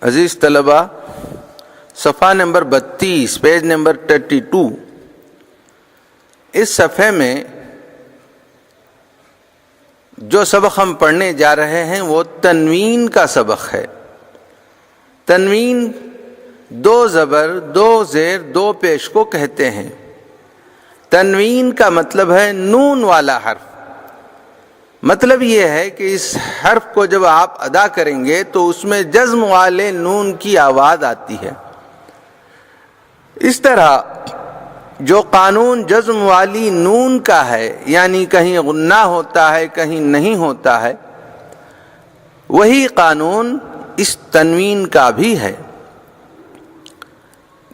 عزیز طلبہ، صفحہ number 32 page number 32، اس صفحے میں جو سبق ہم پڑھنے جا رہے ہیں وہ تنوین کا سبق ہے۔ تنوین دو زبر، دو زیر، دو پیش کو کہتے ہیں۔ تنوین کا مطلب ہے نون والا حرف۔ مطلب یہ ہے کہ اس حرف کو جب آپ ادا کریں گے تو اس میں جزم والے نون کی آواز آتی ہے۔ اس طرح جو قانون جزم والی نون کا ہے، یعنی کہیں غنہ ہوتا ہے کہیں نہیں ہوتا ہے، وہی قانون اس تنوین کا بھی ہے۔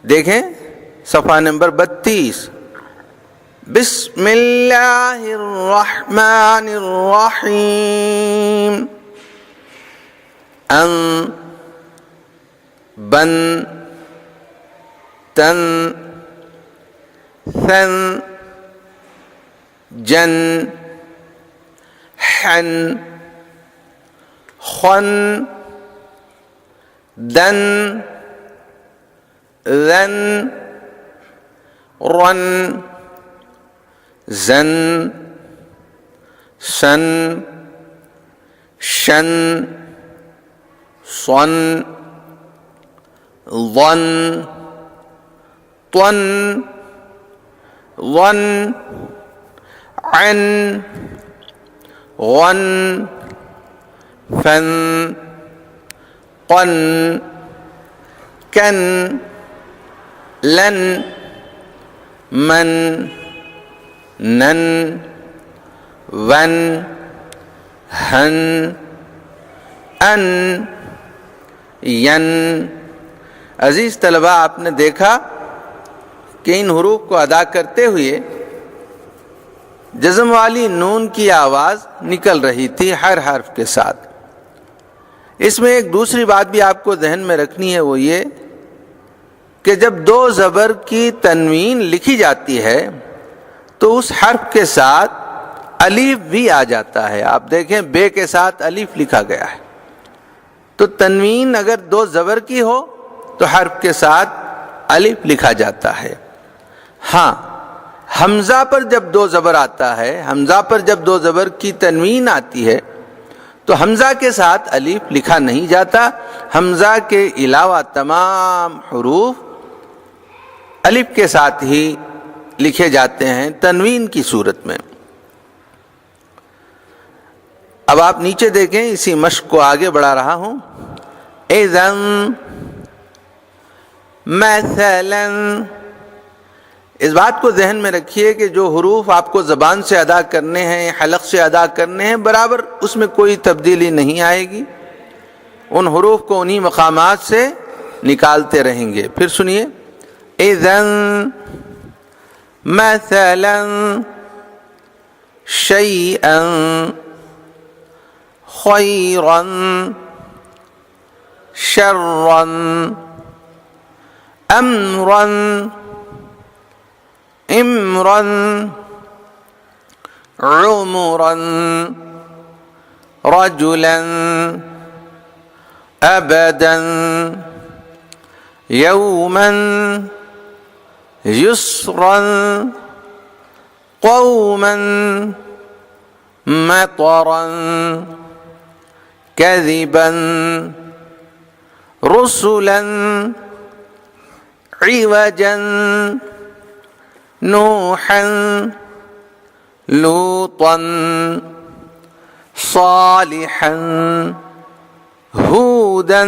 دیکھیں صفحہ نمبر 32، بسم اللہ الرحمن الرحیم، ان، بن، تن، ثن، جن، حن، خن، دن، ذن، رن، زن، سن، شن، صن، ظن، طن، ظن، عن، غن، فن، قن، کن، لن، من، نن، ون، ہن، ان، ین۔ عزیز طلبہ، آپ نے دیکھا کہ ان حروف کو ادا کرتے ہوئے جزم والی نون کی آواز نکل رہی تھی ہر حرف کے ساتھ۔ اس میں ایک دوسری بات بھی آپ کو ذہن میں رکھنی ہے، وہ یہ کہ جب دو زبر کی تنوین لکھی جاتی ہے تو اس حرف کے ساتھ الف بھی آ جاتا ہے۔ آپ دیکھیں بے کے ساتھ الف لکھا گیا ہے، تو تنوین اگر دو زبر کی ہو تو حرف کے ساتھ الف لکھا جاتا ہے۔ ہاں، حمزہ پر جب دو زبر آتا ہے، حمزہ پر جب دو زبر کی تنوین آتی ہے تو حمزہ کے ساتھ الف لکھا نہیں جاتا۔ حمزہ کے علاوہ تمام حروف الف کے ساتھ ہی لکھے جاتے ہیں تنوین کی صورت میں۔ اب آپ نیچے دیکھیں، اسی مشق کو آگے بڑھا رہا ہوں۔ اذن، مثلا، اس بات کو ذہن میں رکھیے کہ جو حروف آپ کو زبان سے ادا کرنے ہیں، حلق سے ادا کرنے ہیں، برابر اس میں کوئی تبدیلی نہیں آئے گی۔ ان حروف کو انہی مقامات سے نکالتے رہیں گے۔ پھر سنیے، اذن، مثلا، شیئا، خیرا، شرا، امرا، امرا، عمرا، رجلا، ابدا، یوما، یسرا، قوما، مطرا، كذبا، رسلا، عوجا، نوحا، لوطا، صالحا، هودا،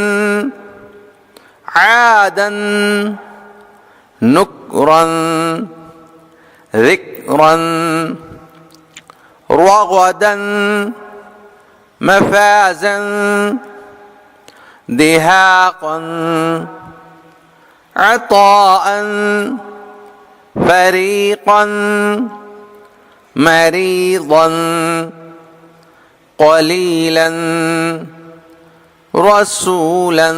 عادا، نكرا، ذكرا، رغدا، مفازا، دهاقا، عطاء، فريقا، مريضا، قليلا، رسولا،